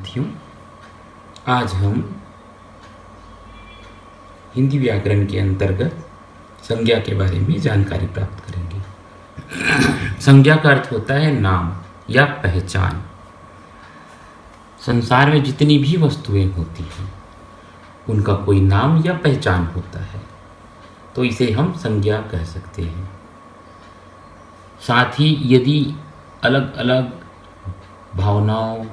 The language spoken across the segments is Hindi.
साथियों, आज हम हिंदी व्याकरण के अंतर्गत संज्ञा के बारे में जानकारी प्राप्त करेंगे। संज्ञा का अर्थ होता है नाम या पहचान। संसार में जितनी भी वस्तुएं होती हैं उनका कोई नाम या पहचान होता है, तो इसे हम संज्ञा कह सकते हैं। साथ ही यदि अलग अलग भावनाओं,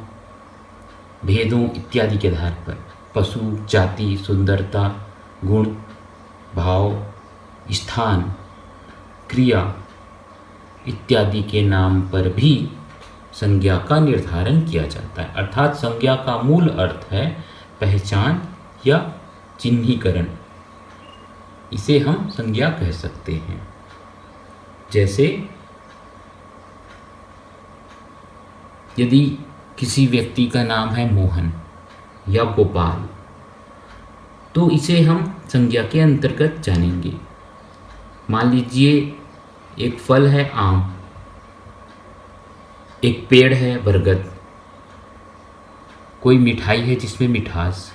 भेदों इत्यादि के आधार पर पशु, जाति, सुंदरता, गुण, भाव, स्थान, क्रिया इत्यादि के नाम पर भी संज्ञा का निर्धारण किया जाता है। अर्थात संज्ञा का मूल अर्थ है पहचान या चिन्हीकरण। इसे हम संज्ञा कह सकते हैं। जैसे यदि किसी व्यक्ति का नाम है मोहन या गोपाल, तो इसे हम संज्ञा के अंतर्गत जानेंगे। मान लीजिए एक फल है आम, एक पेड़ है बरगद, कोई मिठाई है जिसमें मिठास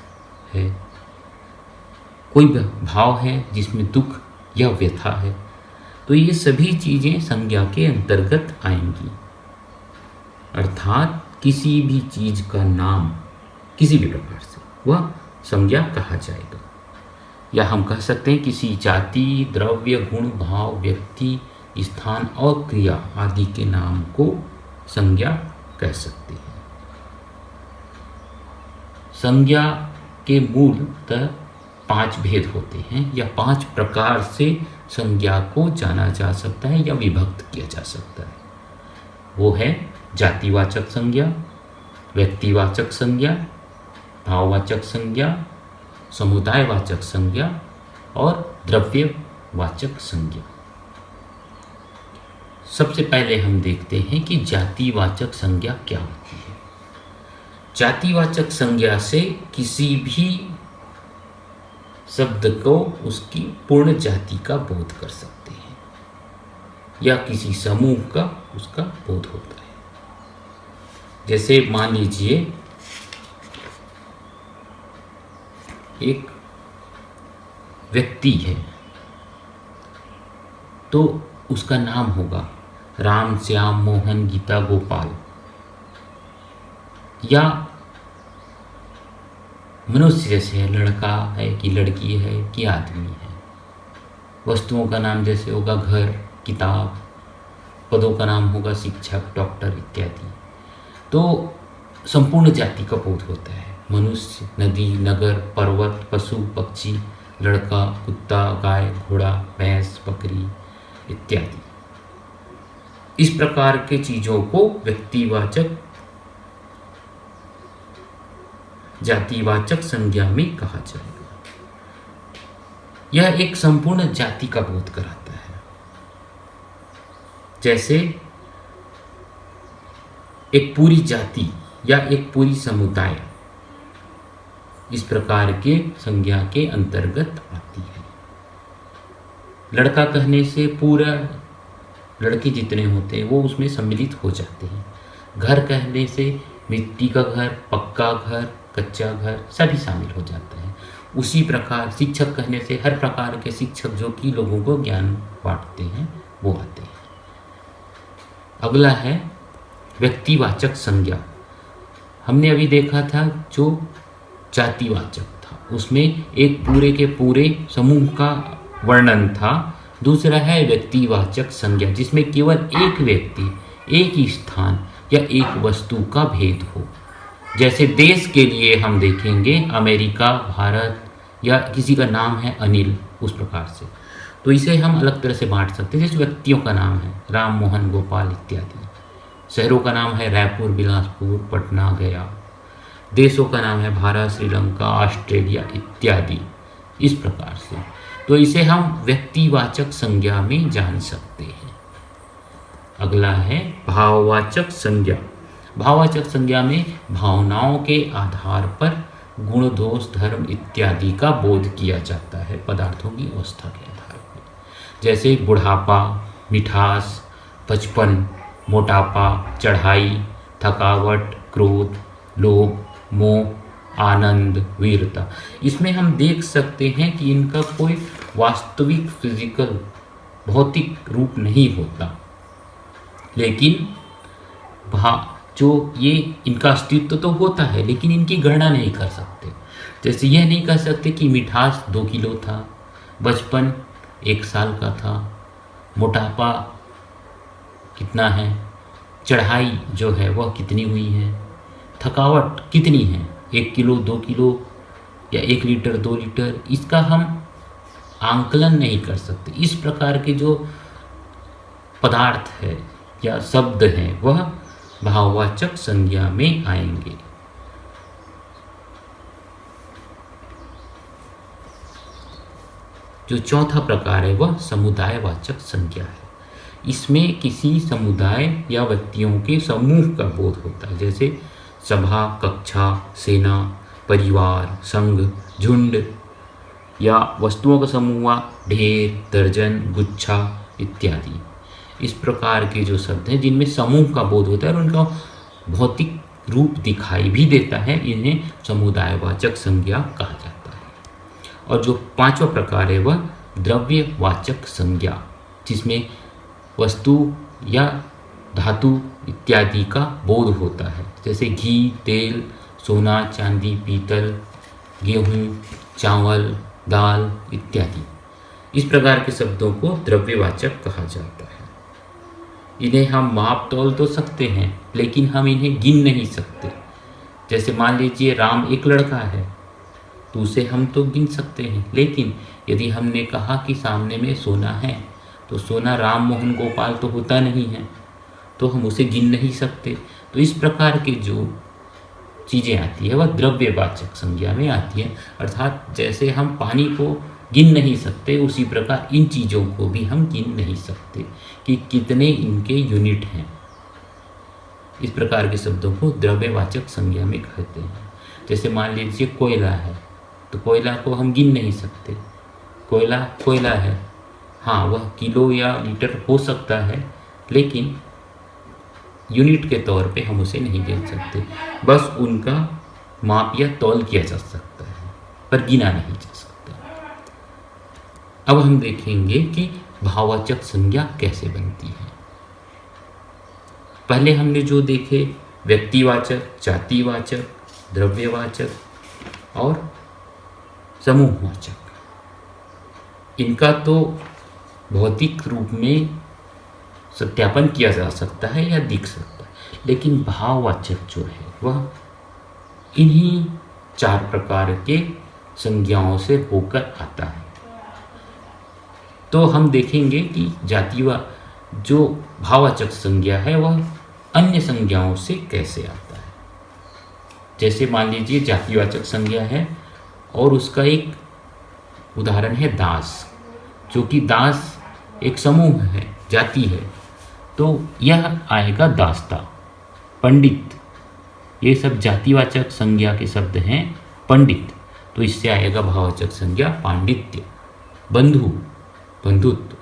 है, कोई भाव है जिसमें दुख या व्यथा है, तो ये सभी चीज़ें संज्ञा के अंतर्गत आएंगी। अर्थात किसी भी चीज़ का नाम किसी भी प्रकार से वह संज्ञा कहा जाएगा। या हम कह सकते हैं किसी जाति, द्रव्य, गुण, भाव, व्यक्ति, स्थान और क्रिया आदि के नाम को संज्ञा कह सकते हैं। संज्ञा के मूलतः 5 भेद होते हैं या 5 प्रकार से संज्ञा को जाना जा सकता है या विभक्त किया जा सकता है। वो है जातिवाचक संज्ञा, व्यक्तिवाचक संज्ञा, भाववाचक संज्ञा, समुदायवाचक संज्ञा और द्रव्यवाचक संज्ञा। सबसे पहले हम देखते हैं कि जातिवाचक संज्ञा क्या होती है। जातिवाचक संज्ञा से किसी भी शब्द को उसकी पूर्ण जाति का बोध कर सकते हैं या किसी समूह का उसका बोध होता है। जैसे मान लीजिए एक व्यक्ति है, तो उसका नाम होगा राम, श्याम, मोहन, गीता, गोपाल। या मनुष्य जैसे है, लड़का है कि लड़की है कि आदमी है। वस्तुओं का नाम जैसे होगा घर, किताब। पदों का नाम होगा शिक्षक, डॉक्टर इत्यादि। तो संपूर्ण जाति का बोध होता है। मनुष्य, नदी, नगर, पर्वत, पशु, पक्षी, लड़का, कुत्ता, गाय, घोड़ा, भैंस, बकरी इत्यादि। इस प्रकार के चीज़ों को व्यक्तिवाचक, जातिवाचक संज्ञा में कहा जाएगा। यह एक संपूर्ण जाति का बोध कराता है। जैसे एक पूरी जाति या एक पूरी समुदाय इस प्रकार के संज्ञा के अंतर्गत आती है। लड़का कहने से पूरा लड़के जितने होते हैं वो उसमें सम्मिलित हो जाते हैं। घर कहने से मिट्टी का घर, पक्का घर, कच्चा घर सभी शामिल हो जाते हैं। उसी प्रकार शिक्षक कहने से हर प्रकार के शिक्षक जो कि लोगों को ज्ञान बांटते हैं वो आते हैं। अगला है व्यक्तिवाचक संज्ञा। हमने अभी देखा था जो जातिवाचक था, उसमें एक पूरे के पूरे समूह का वर्णन था। दूसरा है व्यक्तिवाचक संज्ञा, जिसमें केवल एक व्यक्ति, एक ही स्थान या एक वस्तु का भेद हो। जैसे देश के लिए हम देखेंगे अमेरिका, भारत, या किसी का नाम है अनिल, उस प्रकार से। तो इसे हम अलग तरह से बांट सकते हैं। जैसे व्यक्तियों का नाम है राम, मोहन, गोपाल इत्यादि। शहरों का नाम है रायपुर, बिलासपुर, पटना, गया। देशों का नाम है भारत, श्रीलंका, ऑस्ट्रेलिया इत्यादि। इस प्रकार से तो इसे हम व्यक्तिवाचक संज्ञा में जान सकते हैं। अगला है भाववाचक संज्ञा। भाववाचक संज्ञा में भावनाओं के आधार पर गुण, दोष, धर्म इत्यादि का बोध किया जाता है पदार्थों की अवस्था के आधार पर। जैसे बुढ़ापा, मिठास, बचपन, मोटापा, चढ़ाई, थकावट, क्रोध, लोभ, मोह, आनंद, वीरता। इसमें हम देख सकते हैं कि इनका कोई वास्तविक फिजिकल भौतिक रूप नहीं होता, लेकिन जो ये इनका अस्तित्व तो होता है, लेकिन इनकी गणना नहीं कर सकते। जैसे यह नहीं कह सकते कि मिठास 2 किलो था, बचपन 1 साल का था, मोटापा कितना है, चढ़ाई जो है वह कितनी हुई है, थकावट कितनी है, 1 किलो 2 किलो या 1 लीटर 2 लीटर, इसका हम आंकलन नहीं कर सकते। इस प्रकार के जो पदार्थ है या शब्द हैं वह भाववाचक संज्ञा में आएंगे। जो चौथा प्रकार है वह समुदायवाचक संज्ञा है। इसमें किसी समुदाय या व्यक्तियों के समूह का बोध होता है, जैसे सभा, कक्षा, सेना, परिवार, संघ, झुंड, या वस्तुओं का समूह, ढेर, दर्जन, गुच्छा इत्यादि। इस प्रकार के जो शब्द हैं जिनमें समूह का बोध होता है और उनका भौतिक रूप दिखाई भी देता है, इन्हें समुदायवाचक संज्ञा कहा जाता है। और जो पांचवा प्रकार है वह द्रव्यवाचक संज्ञा, जिसमें वस्तु या धातु इत्यादि का बोध होता है, जैसे घी, तेल, सोना, चांदी, पीतल, गेहूँ, चावल, दाल इत्यादि। इस प्रकार के शब्दों को द्रव्यवाचक कहा जाता है। इन्हें हम माप तौल तो सकते हैं, लेकिन हम इन्हें गिन नहीं सकते। जैसे मान लीजिए राम एक लड़का है, तो उसे हम तो गिन सकते हैं, लेकिन यदि हमने कहा कि सामने में सोना है, तो सोना राम मोहन गोपाल तो होता नहीं है, तो हम उसे गिन नहीं सकते। तो इस प्रकार के जो चीज़ें आती है वह द्रव्यवाचक संज्ञा में आती है। अर्थात जैसे हम पानी को गिन नहीं सकते, उसी प्रकार इन चीज़ों को भी हम गिन नहीं सकते कि कितने इनके यूनिट हैं। इस प्रकार के शब्दों को द्रव्यवाचक संज्ञा में कहते हैं। जैसे मान लीजिए कोयला है, तो कोयला को हम गिन नहीं सकते, कोयला कोयला है। हाँ, वह किलो या लीटर हो सकता है, लेकिन यूनिट के तौर पे हम उसे नहीं गिन सकते। बस उनका माप या तौल किया जा सकता है, पर गिना नहीं जा सकता। अब हम देखेंगे कि भाववाचक संज्ञा कैसे बनती है। पहले हमने जो देखे व्यक्तिवाचक, जातिवाचक, द्रव्यवाचक और समूहवाचक, इनका तो भौतिक रूप में सत्यापन किया जा सकता है या दिख सकता है, लेकिन भाववाचक जो है वह इन्हीं 4 प्रकार के संज्ञाओं से होकर आता है। तो हम देखेंगे कि जो भाववाचक संज्ञा है वह अन्य संज्ञाओं से कैसे आता है। जैसे मान लीजिए जातिवाचक संज्ञा है और उसका एक उदाहरण है दास, जो कि दास एक समूह है, जाति है, तो यह आएगा दास्ता। पंडित, ये सब जातिवाचक संज्ञा के शब्द हैं। पंडित, तो इससे आएगा भाववाचक संज्ञा पांडित्य। बंधु, बंधुत्व।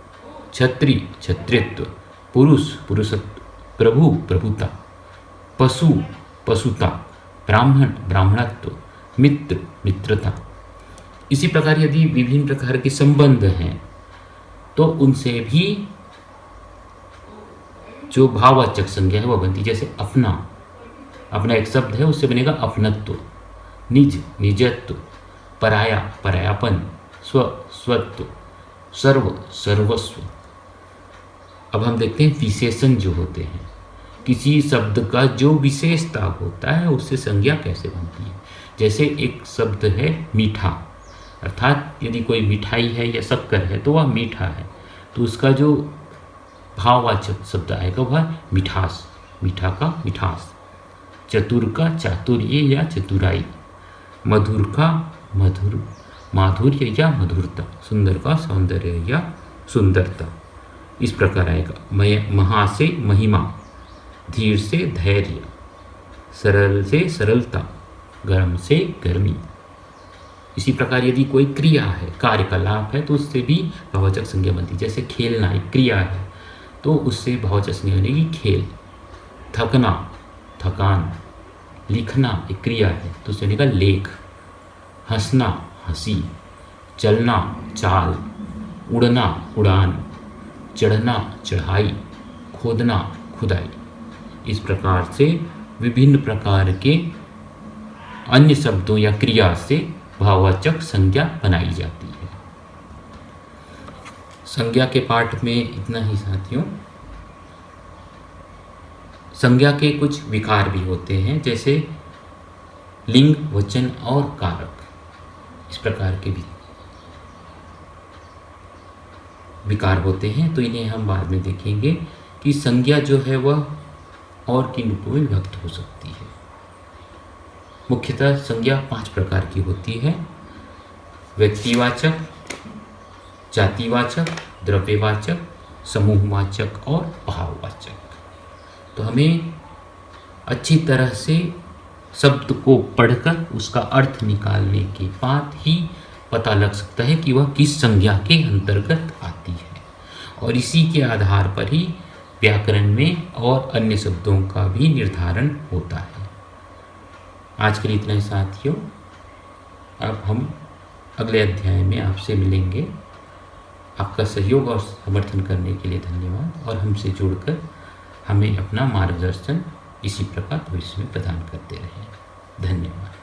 छत्री, छत्रित्व। पुरुष, पुरुषत्व। प्रभु, प्रभुता। पशु, पशुता। ब्राह्मण, ब्राह्मणत्व। मित्र, मित्रता। इसी प्रकार यदि विभिन्न प्रकार के संबंध हैं तो उनसे भी जो भाववाचक संज्ञा है वह बनती है। जैसे अपना, अपना एक शब्द है, उससे बनेगा अपनत्व। निज, निजत्व। पराया, परायापन। स्व, स्वत्व। सर्व, सर्वस्व। अब हम देखते हैं विशेषण जो होते हैं। किसी शब्द का जो विशेषता होता है उससे संज्ञा कैसे बनती है। जैसे एक शब्द है मीठा, अर्थात यदि कोई मिठाई है या शक्कर है तो वह मीठा है, तो उसका जो भाववाचक शब्द आएगा वह मिठास, मीठा का मिठास। चतुर का चातुर्य या चतुराई। मधुर का मधुर, माधुर्य या मधुरता। सुंदर का सौंदर्य या सुंदरता। इस प्रकार आएगा। महा से महिमा, धीर से धैर्य, सरल से सरलता, गर्म से गर्मी। इसी प्रकार यदि कोई क्रिया है, कार्यकलाप है, तो उससे भी भाववाचक संज्ञा बनती है। जैसे खेलना एक क्रिया है तो उससे भाववाचक संज्ञा बनेगी खेल। थकना, थकान। लिखना एक क्रिया है तो उसमें लिखा लेख, हंसना हंसी, चलना चाल, उड़ना उड़ान, चढ़ना चढ़ाई, खोदना खुदाई। इस प्रकार से विभिन्न प्रकार के अन्य शब्दों या क्रिया से भाववाचक संज्ञा बनाई जाती है। संज्ञा के पाठ में इतना ही साथियों। संज्ञा के कुछ विकार भी होते हैं, जैसे लिंग, वचन और कारक, इस प्रकार के भी विकार होते हैं। तो इन्हें हम बाद में देखेंगे कि संज्ञा जो है वह और किन रूपों में विभक्त हो सकती है। मुख्यतः संज्ञा 5 प्रकार की होती है: व्यक्तिवाचक, जातिवाचक, द्रव्यवाचक, समूहवाचक और भाववाचक। तो हमें अच्छी तरह से शब्द को पढ़कर उसका अर्थ निकालने के बाद ही पता लग सकता है कि वह किस संज्ञा के अंतर्गत आती है, और इसी के आधार पर ही व्याकरण में और अन्य शब्दों का भी निर्धारण होता है। आज के लिए इतना ही साथियों। अब हम अगले अध्याय में आपसे मिलेंगे। आपका सहयोग और समर्थन करने के लिए धन्यवाद, और हमसे जुड़कर हमें अपना मार्गदर्शन इसी प्रकार भविष्य में प्रदान करते रहें। धन्यवाद।